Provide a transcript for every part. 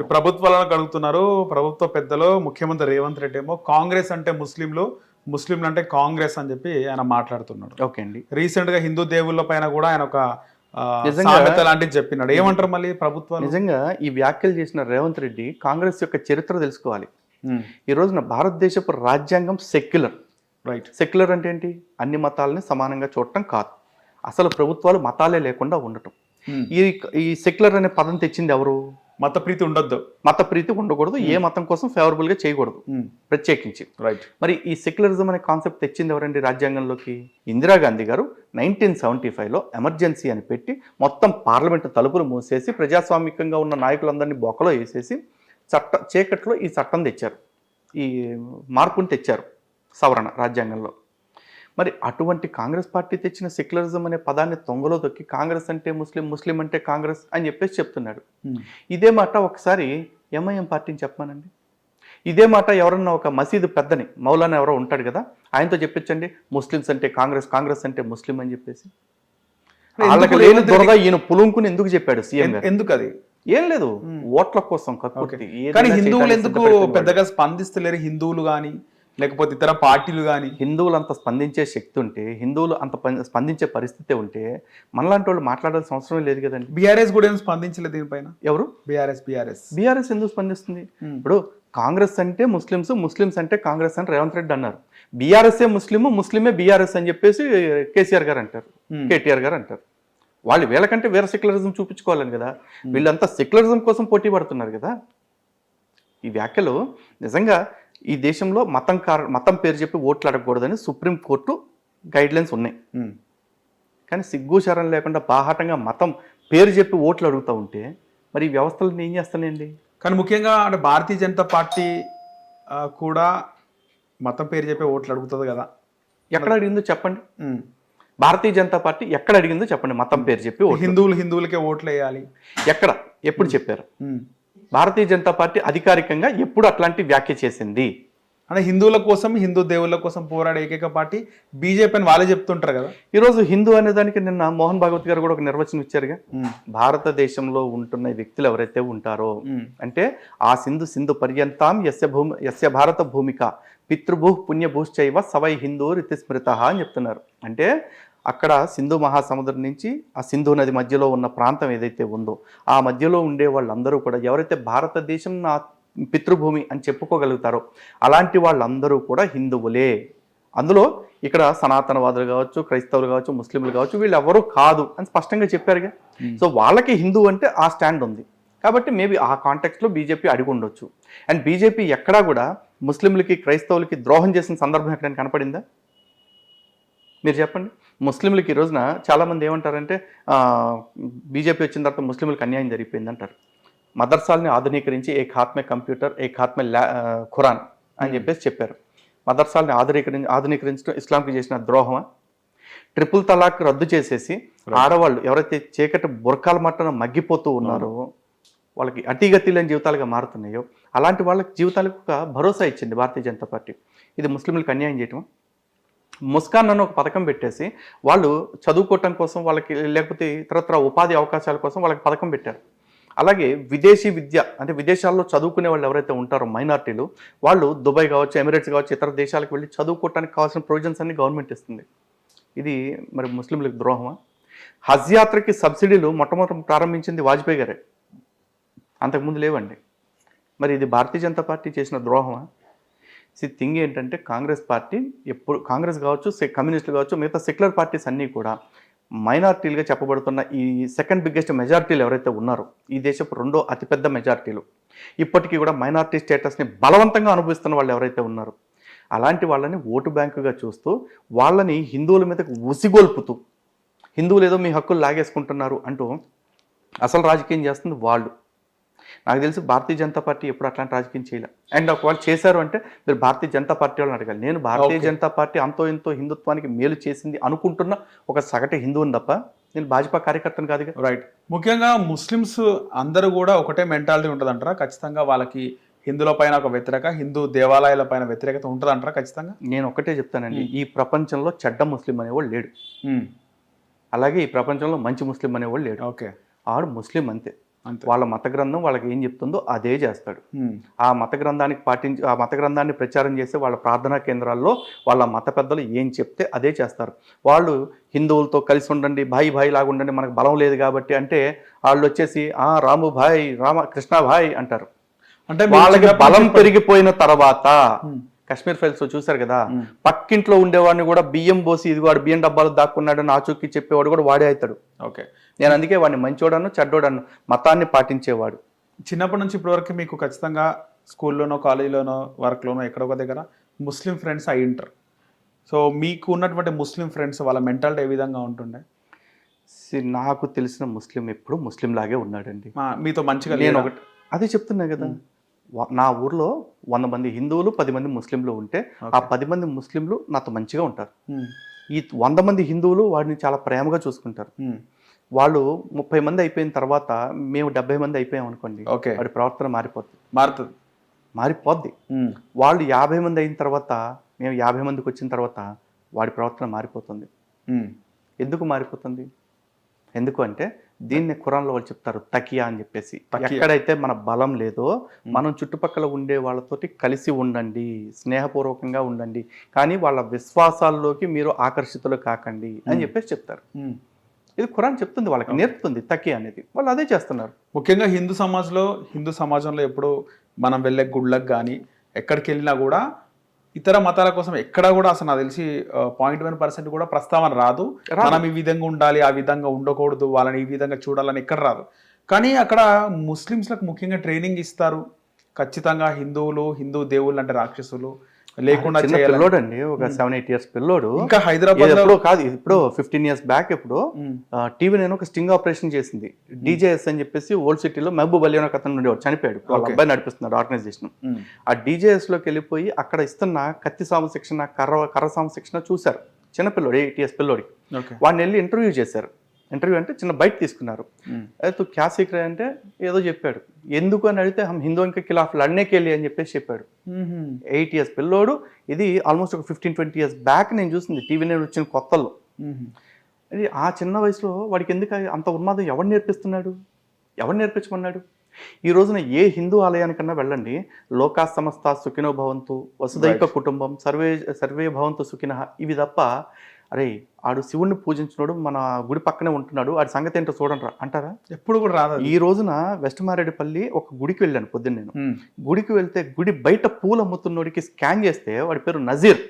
మీరు ప్రభుత్వాలను కడుగుతున్నారు. ప్రభుత్వ పెద్దలు ముఖ్యమంత్రి రేవంత్ రెడ్డి ఏమో కాంగ్రెస్ అంటే ముస్లింలు, ముస్లింలు అంటే కాంగ్రెస్ అని చెప్పి ఆయన మాట్లాడుతున్నాడు. ఓకే అండి. రీసెంట్ గా హిందూ దేవుళ్ళ పైన కూడా ఆయన ఒక నిజంగా సామెత లాంటిది చెప్పినాడు. ఏమంటారు మళ్ళీ ప్రభుత్వాలు? నిజంగా ఈ వ్యాఖ్యలు చేసిన రేవంత్ రెడ్డి కాంగ్రెస్ యొక్క చరిత్ర తెలుసుకోవాలి. ఈ రోజున భారతదేశపు రాజ్యాంగం సెక్యులర్. రైట్. సెక్యులర్ అంటే ఏంటి? అన్ని మతాలని సమానంగా చూడటం కాదు, అసలు ప్రభుత్వాలు మతాలే లేకుండా ఉండటం. ఈ సెక్యులర్ అనే పదం తెచ్చింది ఎవరు? మత ప్రీతి ఉండొద్దు, మత ప్రీతి ఉండకూడదు, ఏ మతం కోసం ఫేవరబుల్ గా చేయకూడదు ప్రత్యేకించి. రైట్. మరి ఈ సెక్యులరిజం అనే కాన్సెప్ట్ తెచ్చింది ఎవరండి రాజ్యాంగంలోకి? ఇందిరాగాంధీ గారు 1975లో ఎమర్జెన్సీ అని పెట్టి మొత్తం పార్లమెంటు తలుపులు మూసేసి ప్రజాస్వామికంగా ఉన్న నాయకులందరినీ బొక్కలో వేసేసి చీకట్లో ఈ చట్టం తెచ్చారు, ఈ మార్పుని తెచ్చారు, సవరణ రాజ్యాంగంలో. మరి అటువంటి కాంగ్రెస్ పార్టీ తెచ్చిన సెక్యులరిజం అనే పదాన్ని తొంగలో తొక్కి కాంగ్రెస్ అంటే ముస్లిం, ముస్లిం అంటే కాంగ్రెస్ అని చెప్పేసి చెప్తున్నాడు. ఇదే మాట ఒకసారి ఎంఐఎం పార్టీని చెప్పమానండి. ఇదే మాట ఎవరన్నా ఒక మసీదు పెద్దని, మౌలానా ఎవరో ఉంటాడు కదా, ఆయనతో చెప్పించండి ముస్లిమ్స్ అంటే కాంగ్రెస్, కాంగ్రెస్ అంటే ముస్లిం అని చెప్పేసి. వాళ్ళకి లేని దొరద ఈయన పులుంకుని ఎందుకు చెప్పాడు సీఎం గారు? ఎందుకు? అది ఏం లేదు, ఓట్ల కోసం కక్కుర్తి. కానీ హిందువులు ఎందుకు పెద్దగా స్పందిస్తలేరు? హిందువులు కానీ లేకపోతే ఇతర పార్టీలు కానీ. హిందువులు అంత స్పందించే శక్తి ఉంటే, హిందువులు అంత స్పందించే పరిస్థితి ఉంటే మనలాంటి వాళ్ళు మాట్లాడాల్సిన అవసరం లేదు కదండి. బీఆర్ఎస్ కూడా ఏం స్పందించలేదు దీనిపైన. ఎవరు? బీఆర్ఎస్ ఎందుకు స్పందిస్తుంది? ఇప్పుడు కాంగ్రెస్ అంటే ముస్లిమ్స్, ముస్లిమ్స్ అంటే కాంగ్రెస్ అని రేవంత్ రెడ్డి అన్నారు. బీఆర్ఎస్ఏ ముస్లిము, ముస్లిమే బీఆర్ఎస్ అని చెప్పేసి కేసీఆర్ గారు అంటారు, కేటీఆర్ గారు అంటారు. వాళ్ళు వీళ్ళకంటే వేరే సెక్యులరిజం చూపించుకోవాలని కదా, వీళ్ళంతా సెక్యులరిజం కోసం పోటీ పడుతున్నారు కదా. ఈ వ్యాఖ్యలు నిజంగా ఈ దేశంలో మతం పేరు చెప్పి ఓట్లు అడగకూడదని సుప్రీంకోర్టు గైడ్లైన్స్ ఉన్నాయి. కానీ సిగ్గు శరం లేకుండా బాహాటంగా మతం పేరు చెప్పి ఓట్లు అడుగుతూ ఉంటే మరి ఈ వ్యవస్థలను ఏం చేస్తానండి? కానీ ముఖ్యంగా అంటే భారతీయ జనతా పార్టీ కూడా మతం పేరు చెప్పి ఓట్లు అడుగుతుంది కదా. ఎక్కడ అడిగిందో చెప్పండి. భారతీయ జనతా పార్టీ ఎక్కడ అడిగిందో చెప్పండి. మతం పేరు చెప్పి హిందువులకే ఓట్లు వేయాలి ఎక్కడ, ఎప్పుడు చెప్పారు? భారతీయ జనతా పార్టీ అధికారికంగా ఎప్పుడు అట్లాంటి వ్యాఖ్య చేసింది? అంటే హిందువుల కోసం, హిందూ దేవుళ్ళ కోసం పోరాడే ఏకైక పార్టీ బీజేపీ అని వాళ్ళే చెప్తుంటారు కదా. ఈరోజు హిందూ అనే దానికి నిన్న మోహన్ భాగవత్ గారు కూడా ఒక నిర్వచనం ఇచ్చారుగా. భారతదేశంలో ఉంటున్న వ్యక్తులు ఎవరైతే ఉంటారో అంటే ఆ సింధు పర్యంతం యస్య భారత భూమిక పితృభూ పుణ్యభూశ్చైవ సవై హిందూ రితి స్మృత అని చెప్తున్నారు. అంటే అక్కడ సింధు మహాసముద్రం నుంచి ఆ సింధు నది మధ్యలో ఉన్న ప్రాంతం ఏదైతే ఉందో ఆ మధ్యలో ఉండే వాళ్ళందరూ కూడా ఎవరైతే భారతదేశం నా పితృభూమి అని చెప్పుకోగలుగుతారో అలాంటి వాళ్ళందరూ కూడా హిందువులే. అందులో ఇక్కడ సనాతనవాదులు కావచ్చు, క్రైస్తవులు కావచ్చు, ముస్లింలు కావచ్చు, వీళ్ళు ఎవరూ కాదు అని స్పష్టంగా చెప్పారుగా. సో వాళ్ళకి హిందూ అంటే ఆ స్టాండ్ ఉంది కాబట్టి మేబీ ఆ కాంటెక్స్లో బీజేపీ అడిగి ఉండొచ్చు. అండ్ బీజేపీ ఎక్కడా కూడా ముస్లింలకి, క్రైస్తవులకి ద్రోహం చేసిన సందర్భం ఎక్కడైనా కనపడిందా? మీరు చెప్పండి. ముస్లింలకి ఈ రోజున చాలామంది ఏమంటారంటే బీజేపీ వచ్చిన తర్వాత ముస్లింలకు అన్యాయం జరిగిపోయింది అంటారు. మదర్సాల్ని ఆధునీకరించి ఏక్ హాత్ మే కంప్యూటర్, ఏక్ హాత్ మే ఖురాన్ అని చెప్పేసి చెప్పారు. మదర్సాల్ని ఆధునీకరించడం ఇస్లాంకి చేసిన ద్రోహమా? ట్రిపుల్ తలాక్ రద్దు చేసేసి ఆడవాళ్ళు ఎవరైతే చీకటి బుర్కాల మట్టన మగ్గిపోతూ ఉన్నారో, వాళ్ళకి అతిగతి లేని జీవితాలుగా మారుతున్నాయో అలాంటి వాళ్ళకి జీవితాలకు ఒక భరోసా ఇచ్చింది భారతీయ జనతా పార్టీ. ఇది ముస్లింలకు అన్యాయం చేయటం? ముస్కాన్ అన్న ఒక పథకం పెట్టేసి వాళ్ళు చదువుకోవటం కోసం, వాళ్ళకి లేకపోతే ఇతరత్ర ఉపాధి అవకాశాల కోసం వాళ్ళకి పథకం పెట్టారు. అలాగే విదేశీ విద్య అంటే విదేశాల్లో చదువుకునే వాళ్ళు ఎవరైతే ఉంటారో మైనార్టీలు, వాళ్ళు దుబాయ్ కావచ్చు, ఎమిరేట్స్ కావచ్చు, ఇతర దేశాలకు వెళ్ళి చదువుకోవడానికి కావాల్సిన ప్రొవిజన్స్ అన్ని గవర్నమెంట్ ఇస్తుంది. ఇది మరి ముస్లింలకు ద్రోహమా? హజ్ యాత్రకి సబ్సిడీలు మొట్టమొదటి ప్రారంభించింది వాజ్పేయి గారే, అంతకుముందు లేవండి. మరి ఇది భారతీయ జనతా పార్టీ చేసిన ద్రోహమా? థింగ్ ఏంటంటే కాంగ్రెస్ పార్టీ ఎప్పుడు, కాంగ్రెస్ కావచ్చు, కమ్యూనిస్టులు కావచ్చు, మిగతా సెక్యులర్ పార్టీస్ అన్నీ కూడా మైనార్టీలుగా చెప్పబడుతున్న ఈ సెకండ్ బిగ్గెస్ట్ మెజారిటీలు ఎవరైతే ఉన్నారో, ఈ దేశపు రెండో అతిపెద్ద మెజారిటీలు, ఇప్పటికీ కూడా మైనార్టీ స్టేటస్ని బలవంతంగా అనుభవిస్తున్న వాళ్ళు ఎవరైతే ఉన్నారో అలాంటి వాళ్ళని ఓటు బ్యాంకుగా చూస్తూ వాళ్ళని హిందువుల మీదకు ఉసిగొల్పుతూ హిందువులు ఏదో మీ హక్కులు లాగేసుకుంటున్నారు అంటూ అసలు రాజకీయం చేస్తుంది వాళ్ళు. నాకు తెలిసి భారతీయ జనతా పార్టీ ఎప్పుడు అట్లాంటి రాజకీయం చేయలే. అండ్ ఒకవేళ చేశారు అంటే మీరు భారతీయ జనతా పార్టీ వాళ్ళని అడగాలి. నేను భారతీయ జనతా పార్టీ అంతో ఎంతో హిందుత్వానికి మేలు చేసింది అనుకుంటున్న ఒక సగటు హిందువుని తప్ప నేను భాజపా కార్యకర్తను కాదుగా. రైట్. ముఖ్యంగా ముస్లిమ్స్ అందరూ కూడా ఒకటే మెంటాలిటీ ఉంటుంది అంటారా? ఖచ్చితంగా వాళ్ళకి హిందువుల పైన ఒక వ్యతిరేక, హిందూ దేవాలయాల పైన వ్యతిరేకత ఉంటుంది అంటారా? ఖచ్చితంగా నేను ఒకటే చెప్తానండి, ఈ ప్రపంచంలో చెడ్డ ముస్లిం అనేవాళ్ళు లేడు, అలాగే ఈ ప్రపంచంలో మంచి ముస్లిం అనేవాళ్ళు లేడు. ఓకే, ఆడు ముస్లిం అంతే. అంతే. వాళ్ళ మత గ్రంథం వాళ్ళకి ఏం చెప్తుందో అదే చేస్తాడు. ఆ మత గ్రంథాన్ని ప్రచారం చేసే వాళ్ళ ప్రార్థనా కేంద్రాల్లో వాళ్ళ మత పెద్దలు ఏం చెప్తే అదే చేస్తారు. వాళ్ళు హిందువులతో కలిసి ఉండండి, భాయి భాయి లాగా ఉండండి, మనకు బలం లేదు కాబట్టి అంటే వాళ్ళు వచ్చేసి రాము భాయ్, కృష్ణ భాయ్ అంటారు. అంటే వాళ్ళకి బలం పెరిగిపోయిన తర్వాత కాశ్మీర్ ఫైల్స్ చూశారు కదా, పక్కింట్లో ఉండేవాడిని కూడా బియ్యం పోసి ఇది వాడు బియ్యం డబ్బాలు దాక్కున్నాడు అని ఆచూకీ చెప్పేవాడు కూడా వాడే అవుతాడు. ఓకే, నేను అందుకే వాడిని మంచోడను చెడ్డోడను, మతాన్ని పాటించేవాడు. చిన్నప్పటి నుంచి ఇప్పటివరకు మీకు ఖచ్చితంగా స్కూల్లోనో కాలేజీలోనో వర్క్లోనో ఎక్కడో ఒక దగ్గర ముస్లిం ఫ్రెండ్స్ అయి ఉంటారు. సో మీకు ఉన్నటువంటి ముస్లిం ఫ్రెండ్స్ వాళ్ళ మెంటాలిటీ ఏ విధంగా ఉంటుండే? నాకు తెలిసిన ముస్లిం ఎప్పుడు ముస్లిం లాగే ఉన్నాడండి. మీతో మంచిగా నేను ఒకటి అదే చెప్తున్నా కదా, నా ఊర్లో 100 మంది హిందువులు 10 మంది ముస్లింలు ఉంటే ఆ 10 మంది ముస్లింలు నాతో మంచిగా ఉంటారు. ఈ 100 మంది హిందువులు వాడిని చాలా ప్రేమగా చూసుకుంటారు. వాళ్ళు 30 మంది అయిపోయిన తర్వాత మేము 70 మంది అయిపోయాం అనుకోండి, వాడి ప్రవర్తన మారిపోద్ది. వాళ్ళు 50 మంది అయిన తర్వాత మేము 50 మందికి వచ్చిన తర్వాత వాడి ప్రవర్తన మారిపోతుంది. ఎందుకు మారిపోతుంది? ఎందుకు అంటే దీన్ని ఖురాన్లో వాళ్ళు చెప్తారు తకియా అని చెప్పేసి. ఎక్కడైతే మన బలం లేదో మనం చుట్టుపక్కల ఉండే వాళ్ళతోటి కలిసి ఉండండి, స్నేహపూర్వకంగా ఉండండి, కానీ వాళ్ళ విశ్వాసాల్లోకి మీరు ఆకర్షితులు కాకండి అని చెప్పేసి చెప్తారు. ఇది ఖురాన్ చెప్తుంది, వాళ్ళకి నేర్పుతుంది తకియా అనేది. వాళ్ళు అదే చేస్తున్నారు. ముఖ్యంగా హిందూ సమాజంలో ఎప్పుడు మనం వెళ్ళే గుళ్ళకి కానీ ఎక్కడికి వెళ్ళినా కూడా ఇతర మతాల కోసం ఎక్కడ కూడా అసలు నాకు తెలిసి 0.1% కూడా ప్రస్తావన రాదు. మనం ఈ విధంగా ఉండాలి, ఆ విధంగా ఉండకూడదు, వాళ్ళని ఈ విధంగా చూడాలని ఎక్కడ రాదు. కానీ అక్కడ ముస్లిమ్స్లకు ముఖ్యంగా ట్రైనింగ్ ఇస్తారు. ఖచ్చితంగా హిందూ దేవుళ్ళు అంటే రాక్షసులు లేకుండా పిల్లోడండి, ఒక 7-8 years పిల్లోడు. ఇంకా హైదరాబాద్ కాదు, ఇప్పుడు 15 years బ్యాక్ ఇప్పుడు టీవీ నేను ఒక స్టింగ్ ఆపరేషన్ చేసింది. డీజేఎస్ అని చెప్పేసి ఓల్డ్ సిటీలో మహబూబ్ అలీ ఒక అతను ఉండేవాడు, చనిపోయాడు. వాళ్ళ అబ్బాయి నడిపిస్తున్నాడు ఆర్గనైజేషన్. ఆ డీజేఎస్ లోకి వెళ్ళిపోయి అక్కడ ఇస్తున్న కత్తి సాము శిక్షణ, కర్ర సాము శిక్షణ చూశారు. చిన్నపిల్లోడు 8 years పిల్లోడి. వాడిని వెళ్ళి ఇంటర్వ్యూ చేశారు. ఇంటర్వ్యూ అంటే చిన్న బయట తీసుకున్నారు. అయితే క్యా సీక్ రే అంటే ఏదో చెప్పాడు. ఎందుకు అని అడిగితే హమ్ హిందూకి ఖిలాఫ్ లడ్నేకి వెళ్ళి అని చెప్పేసి చెప్పాడు. 8 years పిల్లోడు. ఇది ఆల్మోస్ట్ ఒక 15-20 years బ్యాక్ నేను చూసింది టీవీ నేను వచ్చిన కొత్తలో. అది ఆ చిన్న వయసులో వాడికి ఎందుకు అంత ఉన్మాదం ఎవరు నేర్పిస్తున్నాడు? ఎవరు నేర్పించమన్నాడు? ఈ రోజున ఏ హిందూ ఆలయానికన్నా వెళ్ళండి, లోకా సమస్త సుఖినో భవంతు, వసుదైక కుటుంబం, సర్వే భవంతు సుఖినః, ఇవి తప్ప అరే ఆడు శివుణ్ణి పూజించినోడు మన గుడి పక్కనే ఉంటున్నాడు, ఆడి సంగతి ఏంటో చూడండి అంటారా? ఎప్పుడు కూడా రాదు. ఈ రోజున వెస్ట్ మారేడుపల్లి ఒక గుడికి వెళ్ళాను పొద్దున్న. నేను గుడికి వెళ్తే గుడి బయట పూలు అమ్ముతున్నోడికి స్కాన్ చేస్తే వాడి పేరు నజీర్.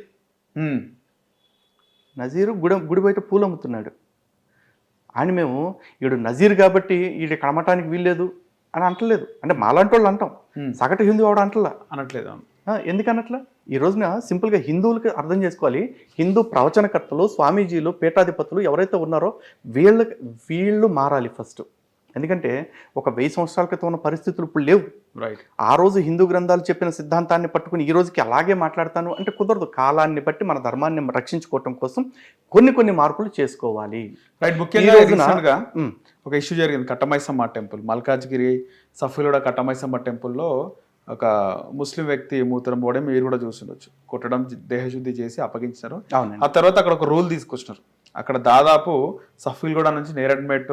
నజీరు గుడి బయట పూలు అమ్ముతున్నాడు. ఆయన మేము ఈడు నజీర్ కాబట్టి ఈడు కడమటానికి వీల్లేదు అని అంటలేదు. అంటే మాలాంటి వాళ్ళు అంటాం, సగటు హిందూ ఆవిడ అనట్లేదు. ఎందుకన్నట్లా? ఈ రోజున సింపుల్గా హిందువులకి అర్థం చేసుకోవాలి, హిందూ ప్రవచనకర్తలు, స్వామీజీలు, పీఠాధిపతులు ఎవరైతే ఉన్నారో వీళ్ళు మారాలి ఫస్ట్. ఎందుకంటే ఒక 1000 సంవత్సరాల క్రితం ఉన్న పరిస్థితులు ఇప్పుడు లేవు. ఆ రోజు హిందూ గ్రంథాలు చెప్పిన సిద్ధాంతాన్ని పట్టుకుని ఈ రోజుకి అలాగే మాట్లాడతాను అంటే కుదరదు. కాలాన్ని బట్టి మన ధర్మాన్ని రక్షించుకోవటం కోసం కొన్ని మార్పులు చేసుకోవాలి. ముఖ్యంగా ఒక ఇష్యూ జరిగింది, కట్టమైసమ్మ టెంపుల్, మల్కాజ్గిరి సఫీలోడ కట్టమైసమ్మ టెంపుల్లో ఒక ముస్లిం వ్యక్తి మూత్రం పోవడం మీరు కూడా చూస్తుండొచ్చు. కొట్టడం, దేహశుద్ధి చేసి అప్పగించారు. ఆ తర్వాత అక్కడ ఒక రూల్ తీసుకొచ్చినారు. అక్కడ దాదాపు సఫీల్గూడ నుంచి నేరడ్మెట్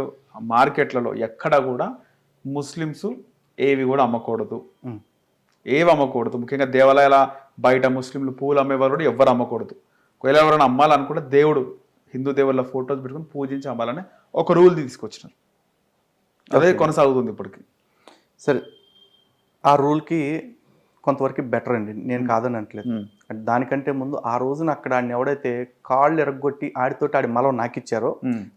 మార్కెట్లలో ఎక్కడ కూడా ముస్లిమ్స్ ఏవి కూడా అమ్మకూడదు. ముఖ్యంగా దేవాలయాల బయట ముస్లింలు పూలు అమ్మేవారు కూడా ఎవ్వరు అమ్మకూడదు. ఒకవేళ ఎవరైనా అమ్మాలనుకుంటే హిందూ దేవుళ్ళ ఫొటోస్ పెట్టుకుని పూజించి అమ్మాలని ఒక రూల్ తీసుకొచ్చినారు. అదే కొనసాగుతుంది ఇప్పటికి. సరే, ఆ రూల్కి కొంతవరకు బెటర్ అండి, నేను కాదని అనట్లేదు. దానికంటే ముందు ఆ రోజున అక్కడ ఆయన ఎవడైతే కాళ్ళు ఎరగొట్టి ఆడి మలం నాకిచ్చారో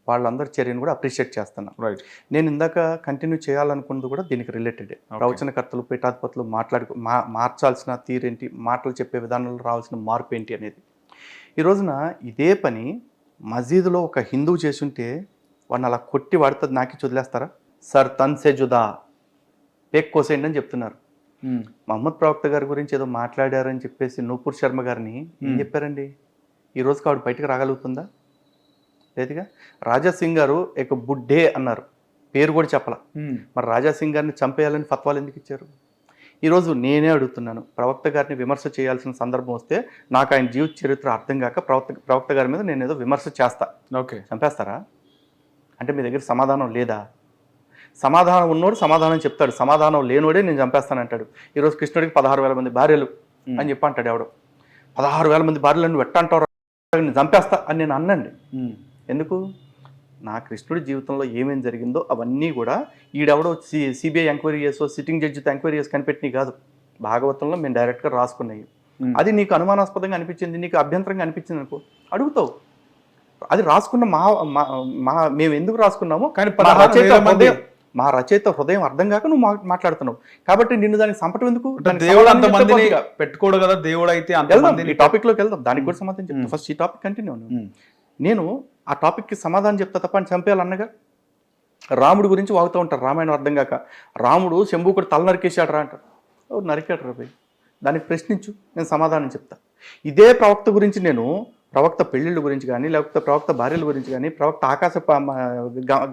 వాళ్ళందరి చర్యను కూడా అప్రిషియేట్ చేస్తున్నాను. నేను ఇందాక కంటిన్యూ చేయాలనుకున్నది కూడా దీనికి రిలేటెడ్. ప్రవచనకర్తలు, పీఠాధిపతులు మార్చాల్సిన తీరేంటి, మాటలు చెప్పే విధానంలో రావాల్సిన మార్పు ఏంటి అనేది. ఈ రోజున ఇదే పని మసీదులో ఒక హిందువు చేసుంటే వాడిని అలా కొట్టి వాడితే నాకి వదిలేస్తారా? సర్ తన్ సే జుదా, పేక్ కోసేయండి అని చెప్తున్నారు. మహమ్మద్ ప్రవక్త గారి గురించి ఏదో మాట్లాడారని చెప్పేసి నూపూర్ శర్మ గారిని ఏం చెప్పారండి? ఈ రోజుకి ఆవిడ బయటకు రాగలుగుతుందా? లేదుగా. రాజాసింగ్ గారు ఒక బుడ్డే అన్నారు, పేరు కూడా చెప్పాల. మరి రాజాసింగ్ గారిని చంపేయాలని ఫత్వాలు ఎందుకు ఇచ్చారు? ఈరోజు నేనే అడుగుతున్నాను, ప్రవక్త గారిని విమర్శ చేయాల్సిన సందర్భం వస్తే నాకు ఆయన జీవిత చరిత్ర అర్థం కాక ప్రవక్త గారి మీద నేను ఏదో విమర్శ చేస్తా, చంపేస్తారా? అంటే మీ దగ్గర సమాధానం లేదా? సమాధానం ఉన్నోడు సమాధానం చెప్తాడు, సమాధానం లేనోడే నేను చంపేస్తానంటాడు. ఈరోజు కృష్ణుడికి 16,000 మంది భార్యలు అని చెప్పి అంటాడు ఎవడు. 16,000 మంది భార్యలను నువ్వు ఎట్టంటావు, నేను చంపేస్తా అని నేను అన్నండి. ఎందుకు? నా కృష్ణుడి జీవితంలో ఏమేం జరిగిందో అవన్నీ కూడా ఈడెవడో సిబిఐ ఎంక్వైరీ చేసో సిట్టింగ్ జడ్జితో ఎంక్వైరీ చేసి కనిపెట్టినవి కాదు, భాగవతంలో మేము డైరెక్ట్గా రాసుకున్నాయి. అది నీకు అనుమానాస్పదంగా అనిపించింది, నీకు అభ్యంతరంగా అనిపించింది అనుకో, అడుగుతావు. అది రాసుకున్న మేము ఎందుకు రాసుకున్నామో కానీ మా రచయిత హృదయం అర్థం కాక నువ్వు మాట్లాడుతున్నావు కాబట్టి నిన్ను దానికి సంపటం ఎందుకు? దేవుడు అంతమందిని పెట్టుకోడు కదా, దేవుడు అయితే ఈ టాపిక్ లోకి వెళ్దాం, దానికి కూడా సమాధానం చెప్తాను. ఫస్ట్ ఈ టాపిక్ కంటిన్యూ. నేను ఆ టాపిక్కి సమాధానం చెప్తా తప్ప అని చంపేయాలన్నగా. రాముడి గురించి వాగుతూ ఉంటారు రామాయణం అర్థం కాక. రాముడు శంభుకుడు తల నరికేశాడు రా అంటారు. నరికాడు రా భయ్, దానికి ప్రశ్నించు, నేను సమాధానం చెప్తా. ఇదే ప్రవక్త గురించి నేను ప్రవక్త పెళ్ళిళ్ళ గురించి కానీ, లేకపోతే ప్రవక్త భార్యల గురించి కానీ, ప్రవక్త ఆకాశ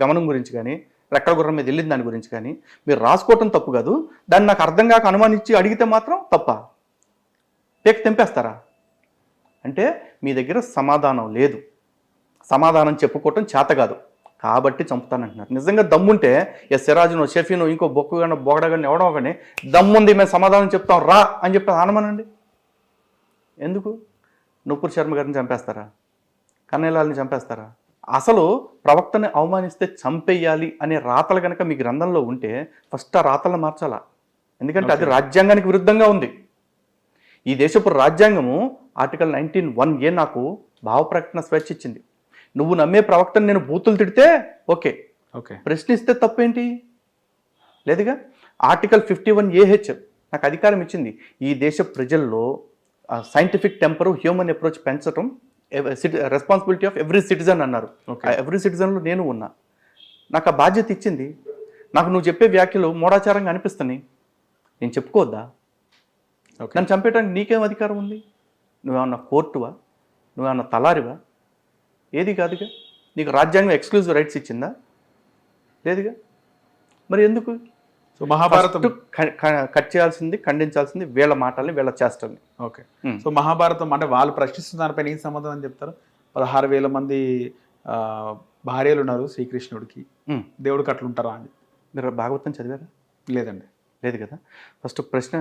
గమనం గురించి కానీ, రెక్కల గుర్రం మీద వెళ్ళిన దాని గురించి కానీ మీరు రాసుకోవటం తప్పు కాదు. దాన్ని నాకు అర్థం కాక అనుమానించి అడిగితే మాత్రం తప్ప పేక తెంపేస్తారా? అంటే మీ దగ్గర సమాధానం లేదు, సమాధానం చెప్పుకోవటం చేత కాదు కాబట్టి చంపుతానంటున్నారు. నిజంగా దమ్ముంటే సిరాజును షెఫీను ఇంకో బొక్కుగానో బొగడగానో ఎవడో కానీ దమ్ముంది మేము సమాధానం చెప్తాం రా అని చెప్పి ఆనమనండి. ఎందుకు? నూపూర్ శర్మ గారిని చంపేస్తారా? కన్నయ్యలాల్ని చంపేస్తారా? అసలు ప్రవక్తని అవమానిస్తే చంపేయాలి అనే రాతలు కనుక మీ గ్రంథంలో ఉంటే ఫస్ట్ ఆ రాతలను మార్చాలా. ఎందుకంటే అది రాజ్యాంగానికి విరుద్ధంగా ఉంది. ఈ దేశపు రాజ్యాంగము ఆర్టికల్ 19(1)A నాకు భావ ప్రకటన స్వేచ్ఛ ఇచ్చింది. నువ్వు నమ్మే ప్రవక్తను నేను బూతులు తిడితే ఓకే, ప్రశ్నిస్తే తప్పేంటి? లేదుగా. ఆర్టికల్ 51AH నాకు అధికారం ఇచ్చింది ఈ దేశ ప్రజల్లో సైంటిఫిక్ టెంపరు, హ్యూమన్ అప్రోచ్ పెంచడం రెస్పాన్సిబిలిటీ ఆఫ్ ఎవ్రీ సిటిజన్ అన్నారు. ఎవ్రీ సిటిజన్లో నేను ఉన్నా. నాకు ఆ బాధ్యత ఇచ్చింది. నాకు నువ్వు చెప్పే వ్యాఖ్యలు మూఢాచారంగా అనిపిస్తున్నాయి, నేను చెప్పుకోవద్దా? నన్ను చంపేయడానికి నీకేం అధికారం ఉంది? నువ్వేమన్నా కోర్టువా? నువ్వేమన్నా తలారివా? ఏది కాదుగా. నీకు రాజ్యాంగం ఎక్స్క్లూజివ్ రైట్స్ ఇచ్చిందా? లేదుగా. మరి ఎందుకు? సో మహాభారతం కట్ చేయాల్సింది, ఖండించాల్సింది వీళ్ళ మాటల్ని, వీళ్ళ చేష్టల్ని. ఓకే. సో మహాభారతం అంటే వాళ్ళు ప్రశ్నిస్తున్న దానిపైన ఏం సమాధానం అని చెప్తారు? 16,000 మంది భార్యలు ఉన్నారు శ్రీకృష్ణుడికి, దేవుడికి అట్లుంటారా అని. మీరు భాగవతం చదివారా? లేదండి. లేదు కదా. ఫస్ట్ ప్రశ్న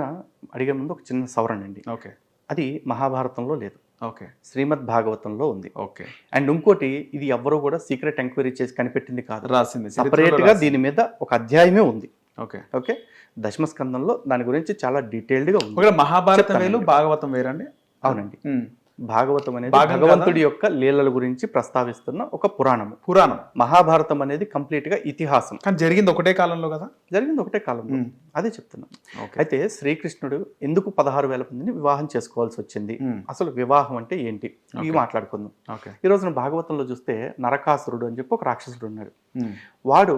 అడిగే ముందు ఒక చిన్న సవరణ అండి. ఓకే. అది మహాభారతంలో లేదు, ఓకే, శ్రీమద్ భాగవతంలో ఉంది. ఓకే. అండ్ ఇంకోటి, ఇది ఎవరు కూడా సీక్రెట్ ఎంక్వైరీ చేసి కనిపెట్టింది కాదు, రాసింది సపరేట్గా దీని మీద ఒక అధ్యాయమే ఉంది. Okay, okay. దశమస్కందంలో దాని గురించి చాలా డీటెయిల్డ్గా ఉంది. మహాభారతం వేరు, భాగవతం వేరండి. అవునండి. భాగవతం అనేది భగవంతుడి యొక్క లీలల గురించి ప్రస్తావిస్తున్న ఒక పురాణం. మహాభారతం అనేది కంప్లీట్ గా ఇతిహాసం. కానీ జరిగింది ఒకటే కాలంలో కదా. జరిగింది ఒకటే కాలంలో, అదే చెప్తున్నాం. అయితే శ్రీకృష్ణుడు ఎందుకు 16,000 మందిని వివాహం చేసుకోవాల్సి వచ్చింది, అసలు వివాహం అంటే ఏంటి, ఇవి మాట్లాడుకుందాం. ఈ రోజున భాగవతంలో చూస్తే నరకాసురుడు అని చెప్పి ఒక రాక్షసుడు ఉన్నాడు. వాడు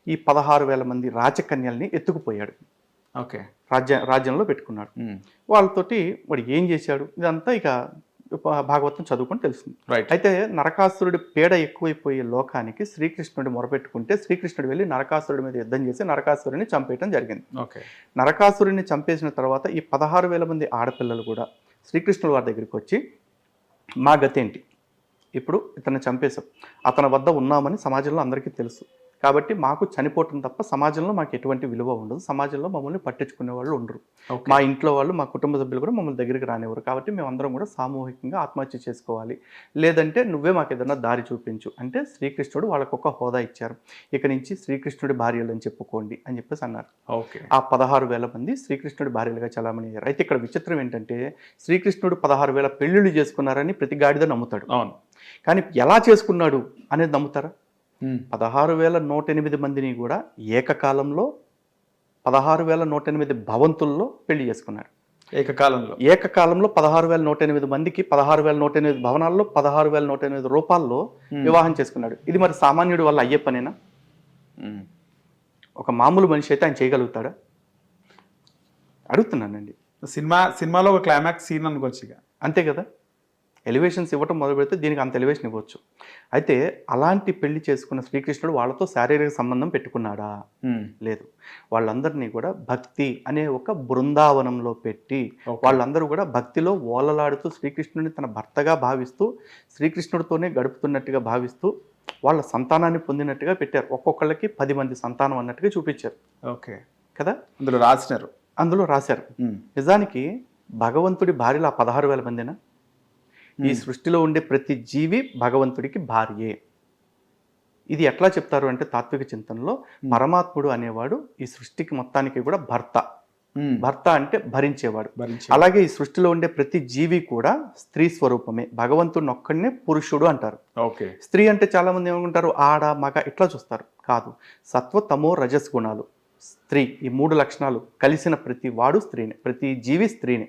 ఈ 16,000 మంది రాజకన్యల్ని ఎత్తుకుపోయాడు. ఓకే. రాజ్యంలో పెట్టుకున్నాడు. వాళ్ళతోటి వాడు ఏం చేశాడు ఇదంతా ఇక భాగవతం చదువుకొని తెలుస్తుంది. అయితే నరకాసురుడి పీడ ఎక్కువైపోయే లోకానికి శ్రీకృష్ణుడి మొరపెట్టుకుంటే శ్రీకృష్ణుడు వెళ్ళి నరకాసురుడి మీద యుద్ధం చేసి నరకాసురుడిని చంపేయడం జరిగింది. నరకాసురుడిని చంపేసిన తర్వాత ఈ 16,000 మంది ఆడపిల్లలు కూడా శ్రీకృష్ణుడు వారి దగ్గరికి వచ్చి, మా గతి ఏంటి, ఇప్పుడు ఇతన్ని చంపేశాం, అతని వద్ద ఉన్నామని సమాజంలో అందరికీ తెలుసు, కాబట్టి మాకు చనిపోవటం తప్ప సమాజంలో మాకు ఎటువంటి విలువ ఉండదు, సమాజంలో మమ్మల్ని పట్టించుకునే వాళ్ళు ఉండరు, మా ఇంట్లో వాళ్ళు, మా కుటుంబ సభ్యులు కూడా మమ్మల్ని దగ్గరికి రానివ్వరు, కాబట్టి మేమందరం కూడా సామూహికంగా ఆత్మహత్య చేసుకోవాలి, లేదంటే నువ్వే మాకు ఏదైనా దారి చూపించు అంటే శ్రీకృష్ణుడు వాళ్ళకు ఒక హోదా ఇచ్చారు. ఇక నుంచి శ్రీకృష్ణుడి భార్యలు అని చెప్పుకోండి అని చెప్పేసి అన్నారు. ఆ 16,000 మంది శ్రీకృష్ణుడి భార్యలుగా చలామణి అయ్యారు. అయితే ఇక్కడ విచిత్రం ఏంటంటే శ్రీకృష్ణుడు 16,000 పెళ్లిళ్ళు చేసుకున్నారని ప్రతి గాడిద నమ్ముతాడు. అవును. కానీ ఎలా చేసుకున్నాడు అనేది నమ్ముతారా? 16,108 మందిని కూడా ఏకకాలంలో 16,108 భవంతుల్లో పెళ్లి చేసుకున్నాడు. ఏకకాలంలో 16,108 మందికి 16,108 భవనాల్లో 16,108 రూపాల్లో వివాహం చేసుకున్నాడు. ఇది మరి సామాన్యుడి వల్ల అయ్యే పనేనా? ఒక మామూలు మనిషి అయితే ఆయన చేయగలుగుతాడా? అడుగుతున్నానండి. సినిమాలో ఒక క్లైమాక్స్ సీన్ అనుకోవచ్చు, అంతే కదా. ఎలివేషన్స్ ఇవ్వటం మొదలు పెడితే దీనికి అంత ఎలివేషన్ ఇవ్వచ్చు. అయితే అలాంటి పెళ్లి చేసుకున్న శ్రీకృష్ణుడు వాళ్ళతో శారీరక సంబంధం పెట్టుకున్నాడా? లేదు. వాళ్ళందరినీ కూడా భక్తి అనే ఒక బృందావనంలో పెట్టి వాళ్ళందరూ కూడా భక్తిలో ఓలలాడుతూ శ్రీకృష్ణుడిని తన భర్తగా భావిస్తూ శ్రీకృష్ణుడితోనే గడుపుతున్నట్టుగా భావిస్తూ వాళ్ళ సంతానాన్ని పొందినట్టుగా పెట్టారు. ఒక్కొక్కళ్ళకి 10 మంది సంతానం అన్నట్టుగా చూపించారు ఓకే. కదా, అందులో రాసినారు. అందులో రాశారు. నిజానికి భగవంతుడి భార్యలు ఆ 16,000 మందేనా? ఈ సృష్టిలో ఉండే ప్రతి జీవి భగవంతుడికి భార్యే. ఇది ఎట్లా చెప్తారు అంటే తాత్విక చింతనలో పరమాత్ముడు అనేవాడు ఈ సృష్టికి మొత్తానికి కూడా భర్త. భర్త అంటే భరించేవాడు. అలాగే ఈ సృష్టిలో ఉండే ప్రతి జీవి కూడా స్త్రీ స్వరూపమే. భగవంతుడిని ఒక్కడినే పురుషుడు అంటారు. ఓకే. స్త్రీ అంటే చాలా మంది ఏమనుకుంటారు, ఆడ మగ ఇట్లా చూస్తారు. కాదు, సత్వ తమో రజస్ గుణాలు స్త్రీ, ఈ 3 లక్షణాలు కలిసిన ప్రతి వాడు స్త్రీనే, ప్రతి జీవి స్త్రీనే.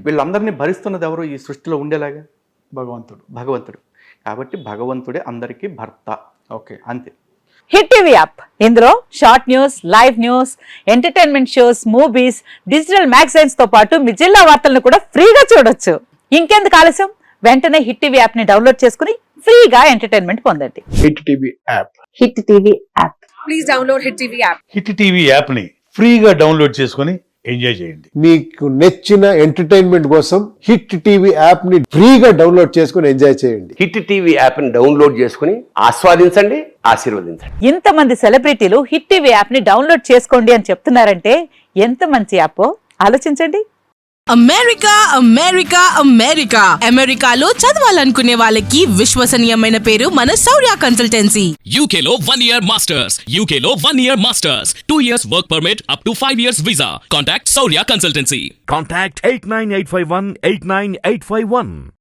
వీళ్ళందరినీ భరిస్తున్నది ఎవరు ఈ సృష్టిలో ఉండేలాగా? భగవంతుడు. కాబట్టి భగవంతుడే అందరికీ భర్త. ఓకే, అంతే. హిట్ టీవీ యాప్, ఇందులో short news, live news, entertainment shows, movies, digital magazines తో పాటు మీ జిల్లా వార్తలను కూడా ఫ్రీగా చూడొచ్చు. ఇంకెందుకు ఆలస్యం, వెంటనే హిట్ టీవీ యాప్ ని డౌన్లోడ్ చేసుకుని ఫ్రీగా ఎంటర్టైన్మెంట్ పొందండి. Hit TV app. Hit TV app. Please download hit TV app. Hit TV app ని ఫ్రీగా డౌన్లోడ్ చేసుకొని ఎంజాయ్ చేయండి. మీకు నచ్చిన ఎంటర్టైన్మెంట్ కోసం హిట్ టీవీ యాప్ ని ఫ్రీగా డౌన్లోడ్ చేసుకొని ఎంజాయ్ చేయండి. హిట్ టీవీ యాప్ ని డౌన్లోడ్ చేసుకుని ఆస్వాదించండి, ఆశీర్వదించండి. ఇంతమంది సెలబ్రిటీలు హిట్ టీవీ యాప్ ని డౌన్లోడ్ చేసుకోండి అని చెప్తున్నారంటే ఎంత మంచి యాప్ ఆలోచించండి. అమెరికా అమెరికా అమెరికా అమెరికాలో చదవాలనుకునే వాళ్ళకి విశ్వసనీయమైన పేరు మన శౌర్య కన్సల్టెన్సీ. UK లో 1 year masters. UK లో 1 year masters. 2 years work permit up to 5 years visa. Contact Saurya Consultancy. Contact 89851 89851.